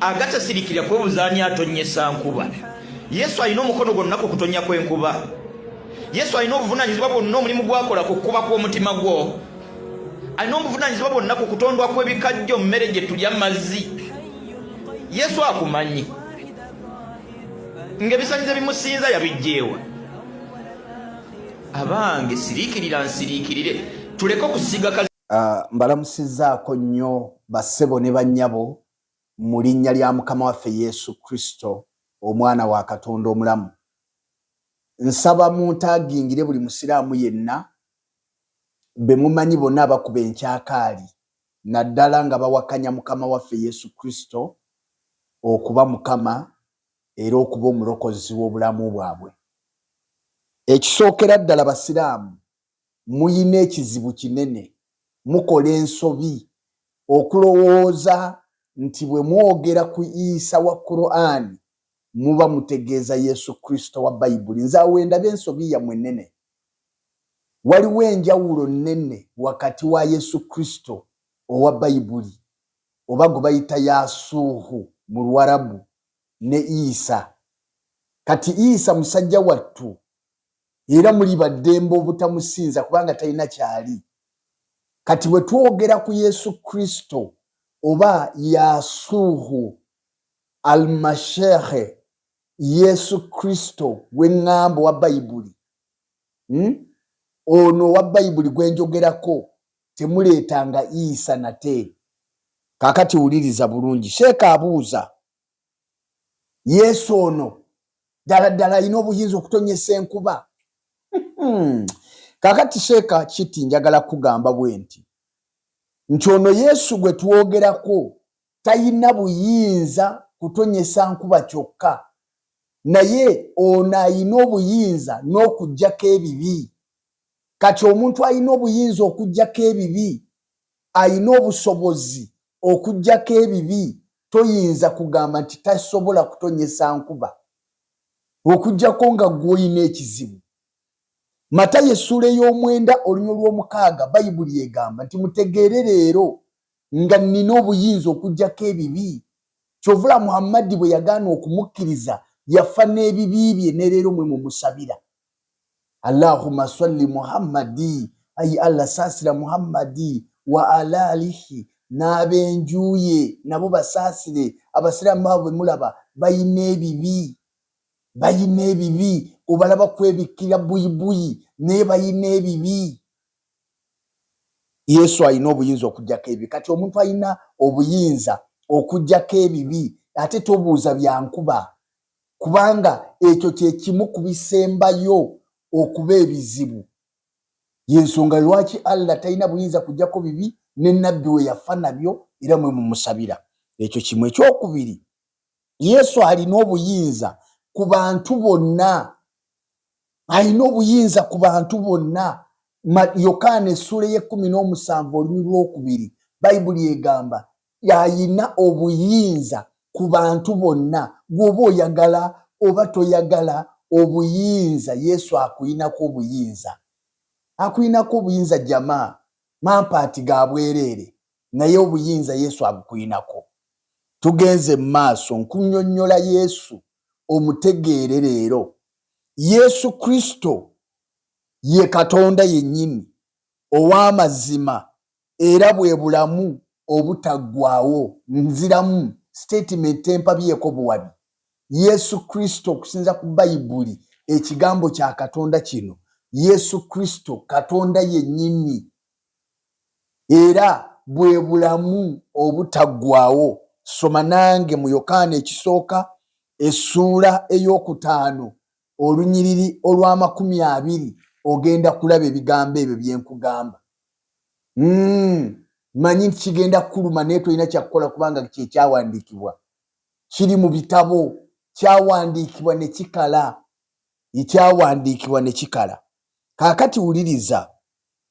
agatasirikira kwebuzaani atonyesa nkuba. Yesu alina omukono gwonna ku kutonya kw'enkuba. Yesu alina obuvunaanyizibwa bwonna omulimu gwakola ku kukuba kw'omutima gwo. Alina obuvunaanyizibwa bwonna ku kutondwa kw'ebikajjo mmere gye tulya mazzi. Yesu akumanyi. Ng'ebisanyizo bimusinza yabijjeewa. Abange siriikirira nsiriikirire tuleke okusiga kazi. Mbalamusizaako nnyo bassebo ne bannyabo mu linnya lya Mukama waffe Yesu Kristo omwana wa Katonda omulamu. Nsaba muntagingire buli musiraamu yenna be mumanyi bonna abakuba enkyakaali naddala nga bawakanya Mukama waffe Yesu Kristo okuba Mukama era okuba omulokozi w'obulamu bwabwe. Ekisookera ddala basiraamu muyina ekizibu kinene, mukola ensobi okulowooza nti bwe mwogera ku Isa wa Qur'an muba mutegeeza Yesu Kristo wa Bayibuli. Nze awo ndaba ensobi yammwe nnene. Waliwo enjawulo nnene wakati wa Yesu Kristo owa Bayibuli oba gwe bayita Yasuuhu mu Luwarabu ne Isa. Kati Isa musajja wattu era muli baddembe obutamusinza kubanga talina kyali. Kati bwe twogera ku Yesu Kristo oba Yasuuhu al-Mashiach Yesu Kristo w'eŋŋamba wa Bayibuli, ono wa Bayibuli gwe njogerako temuleetanga Isa nate. Kaakati wuliriza bulungi. Sheeka abuuza, Yesu ono ddala ddala alina obuyinza okutonyesa enkuba? Kaakati Sheeka kiti njagala kugamba bwe nti ono Yesu gwe twogerako talina buyinza kutonyesa nkuba kyokka, naye ono alina obuyinza n'okuggyako ebibi. Kati omuntu alina obuyinza okuggyako ebibi, alina obusobozi okuggyako ebibi, toyinza kugamba nti tasobola kutonyesa nkuba okuggyako nga gw'olina ekizibu. Matayo essuula ey'omwenda olunya olw'omukaaga Bayibuli egamba nti mutegeere leero nga nnina obuyinza okuggyako ebibi. Kyovula Muhammadi bwe yagaana okumukkiriza yafa n'ebibi bye ne leero mwe mumusabira. Allahumma salli Muhammadi, ayi Allah saasira Muhammadi wa ala alihi, n'abenjuye nabo basaasire. Abasiraamu babo bwe mulaba bayina ebibi, bayina ebibi. Obalaba kwebikkira buyibuyi naye bayina ebibi. Yesu alina obuyinza okuggyako ebibi. Kati omuntu alina obuyinza okuggyako ebibi ate tobuuza bya nkuba, kubanga ekyo kye kimu ku bisembayo okuba ebizibu. Y'ensonga lwaki Allah talina buyinza kuggyako bibi ne nnabbi we yafa nabyo era mwe mumusabira. Ekyo kimu. Ekyokubiri, Yesu alina obuyinza ku bantu bonna. Alina obuyinza ku bantu bonna. Yokaana essuula y'e17 olulimi lwokubiri Bayibuli egamba yalina obuyinza ku bantu bonna. Bw'oba oyagala oba toyagala obuyinza Yesu akuyinako obuyinza. Akuyinako obuyinza jamaa, mampaati ga bwereere, naye obuyinza Yesu abukuyinako. Tugenze mu maaso nkunnyonnyola Yesu omutegeere leero. Yesu Kristo ye Katonda yennyini ow'amazima era bwe bulamu obutaggwaawo. Nziramu statement empabyeko buwabi. Yesu Kristo okusinza ku Bayibuli ekigambo kya Katonda kino, Yesu Kristo Katonda yennyini era bwe bulamu obutaggwaawo. Soma nange mu Yokaana ekisooka essuula ey'okutaano olunyiriri olw'20 ogenda kulaba ebigambo ebyo bye nkugamba. Manyi nti kigenda kuluma naye tolina kyakukola kubanga kye kyawandiikibwa. Kiri mu bitabo, kyawandiikibwa ne kikala. Ekyawandiikibwa ne kikala. Kaakati wuliriza,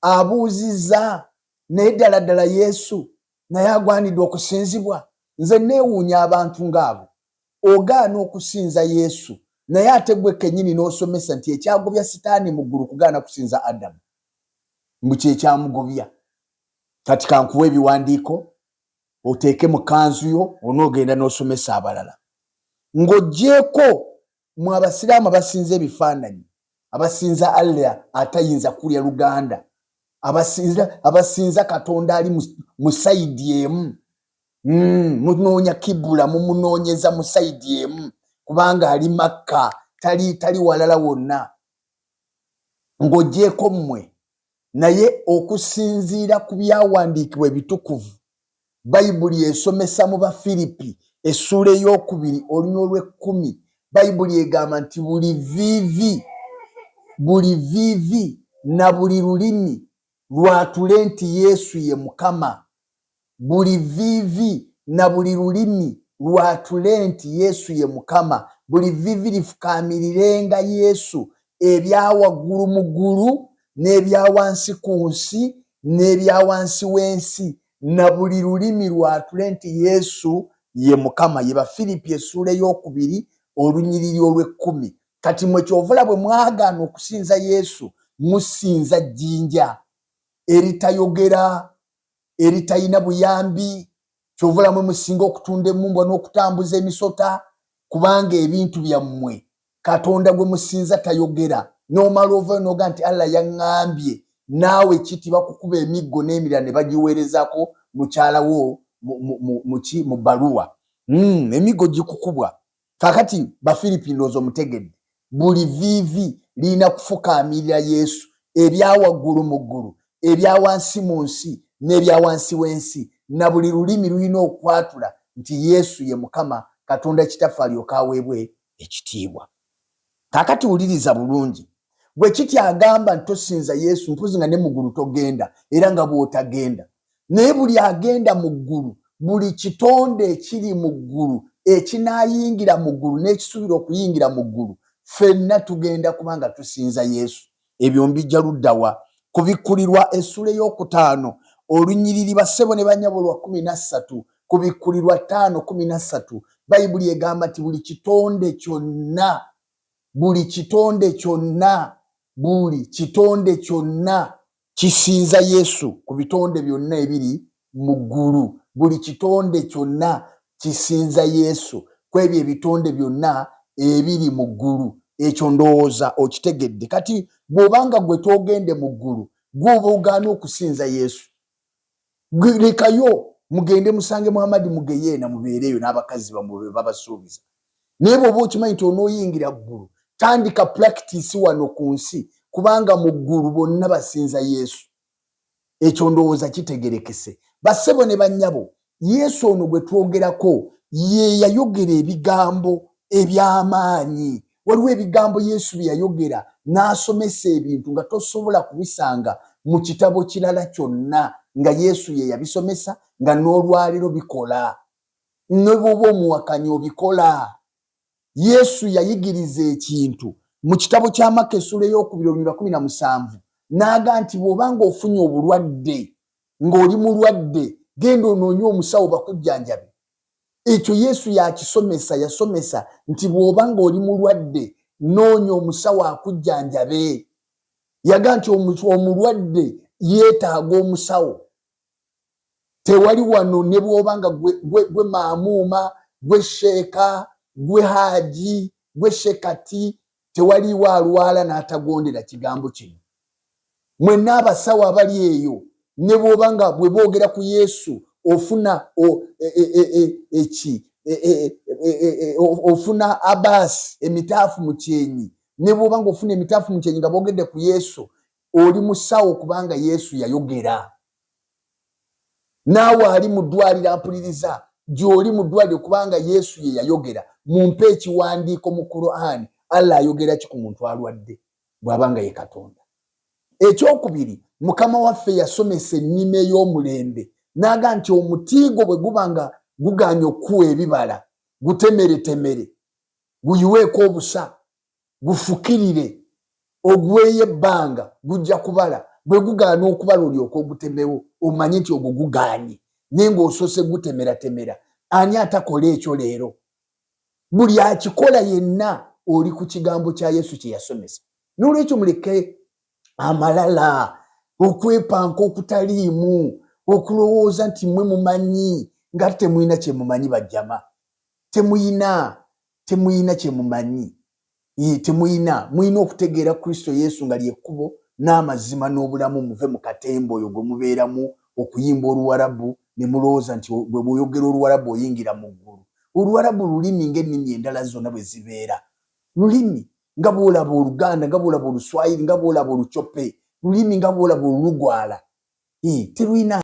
abuuzizza naye ddala ddala Yesu naye agwanidde okusinzibwa? Nze neewuunya abantu ng'abo. Ogaana okusinza Yesu naye ate gwe kennyini n'osomesa nti ekyagobya Sitaani mu ggulu kugaana kusinza Adamu. Mbu kye kyamugobya. Kati kankuwa ebiwandiiko oteeke mu kanzu yo onoogenda n'osomesa abalala ng'oggyeko mu abasiraamu abasinza ebifaananyi abasinza Allah atayinza kulya luganda abasinza katonda ali mu sayidi emu munoonya kibula mumunoonyeza mu sayidi emu kubanga ali Makka tali walala wonna ng'oggyeko mmwe naye okusinziira ku byawandiikibwa ebitukuvu bayibuli esomesa mu Bafiripi essula ey'okubiri olunya olw'ekkumi bayibuli egamba nti buli viivi na buli lulimi lwatule nti Yesu ye Mukama. Buli viivi na buli lulimi lwatule nti Yesu ye Mukama. Buli viivi lifukaamirirenga Yesu, ebya waggulu mu ggulu n'ebya wansi ku nsi n'ebya wansi w'ensi, na buli lulimi lwatule nti Yesu ye Mukama. Ye Bafiripi essula ey'okubiri olunyiriri olw'ekkumi. Kati mwe kyovula bwe mwagaana okusinza Yesu musinza jjinja eritayogera eritalina buyambi. Kyovula mwe musinga okutunda emmumbwa n'okutambuza emisota kubanga ebintu byammwe Katonda gwe musinza tayogera. N'omala ovayo n'oga nti Allah yaŋŋambye, naawe kiti bakukuba emiggo n'emirala ne bagiweerezako mukyalawo mu bbaluwa. Emiggo gikukubwa. Kakati Bafiripi ndowooza omutegedde. Buli viivi lirina kufukaamirira Yesu, ebya waggulu mu ggulu, ebya wansi mu nsi n'ebya wansi w'ensi, na buli lulimi lulina okwatula nti Yesu ye Mukama, Katonda Kitaffe alyoke aweebwe ekitiibwa. Kakati wuliriza bulungi. Bwe kiti agamba nti tosinza Yesu mpozi nga ne mu ggulu togenda era nga bw'otagenda. Naye buli agenda mu ggulu, buli kitonde ekiri mu ggulu ekinaayingira mu ggulu n'ekisuubira okuyingira mu ggulu, ffenna tugenda kubanga tusinza Yesu. Ebyo mbijja luddawa? Kubikkulirwa essula ey'okutaano olunyiriri bassebo ne bannyabo lwa 13, kubikkulirwa 5:13 bayibuli egamba nti buli kitonde kyonna kisinza Yesu ku bitonde byonna ebiri mu ggulu. Buli kitonde kyonna kisinza Yesu ku ebyo ebitonde byonna ebiri mu ggulu. Ekyo ndowooza okitegedde. Kati bw'obanga gwe togende mu ggulu, gw'oba ogaana okusinza Yesu. Lekayo mugende musange Muhammad mugeyeena mubeereyo n'abakazi bamwe babasuubiza. Naye bw'oba okimanyi nti onooyingira ggulu, tandika practice wano ku nsi kubanga mu ggulu bonna basinza Yesu. Ekyo ndowooza kitegerekese. Bassebo ne bannyabo, Yesu ono gwe twogerako ye yayogera ebigambo eby'amaanyi. Waliwo ebigambo Yesu bye yayogera n'asomesa ebintu nga tosobola kubisanga mu kitabo kirala kyonna, nga Yesu ye yabisomesa nga n'olwaliro bikola. Ne bw'oba omuwakanyi obikola. Yesu yayigiriza ekintu mu kitabo kya Maka essula ey'okubiri olunyiriri 17 n'aga nti bw'obanga ofunye obulwadde ng'oli mulwadde, genda onoonye omusawo bakujjanjabe. Ekyo Yesu yakisomesa, yasomesa nti bw'obanga oli mulwadde noonya omusawo akujjanjabe. Yaga nti omulwadde yeetaaga omusawo. Tewali wano ne bw'obanga gwe maamuuma, gwe sheeka, gwe haaji, gwe shekati, tewaliwo alwala n'atagondera kigambo kino. Mwenna abasawo abali eyo ne bw'obanga bwe boogera ku Yesu ofuna ofuna abasi emitaafu mu kyenyi. Ne bw'obanga ofuna emitaafu mu kyenyi nga boogedde ku Yesu, oli musawo kubanga Yesu yayogera. Naawe ali mu ddwaliro ampuliriza, gy'oli mu ddwaliro kubanga Yesu ye yayogera. Mumpe ekiwandiiko mu Qur'an Allah ayogera ki ku muntu alwadde bw'abanga ye Katonda. Ekyokubiri, Mukama waffe yasomesa ennima ey'omulembe n'aga nti omutiigo bwe gubanga gugaanye okuwa ebibala, gutemeretemere, guyiweeko obusa, gufukirire, ogweyo ebbanga gujja kubala. Bwe gugaana okubala olyoka ogutemewo, omanye nti ogwo gugaanye, naye ng'osose gutemeratemera. Ani atakola ekyo leero? Buli akikola yenna oli ku kigambo kya Yesu kye yasomesa. N'olwekyo muleke amalala, okwepanka okutaliimu, okulowooza nti mmwe mumanyi nga temuyina kyemumanyi bajjama, temuyina kyemumanyi, muyina okutegeera Kristo Yesu nga lyekkubo n'amazima n'obulamu, muve mu katembo oyo gwe mubeeramu okuyimba Oluwarabu ne mulowooza nti bwe muyogera Oluwarabu oyingira mu ggulu. Oluwarabu lulimi ng'ennimi endala zonna bwe zibeera. Lulimi nga bw'olaba Oluganda, nga bw'olaba Oluswayiri, nga bw'olaba Olucope, lulimi nga bw'olaba Olugwala. Terulina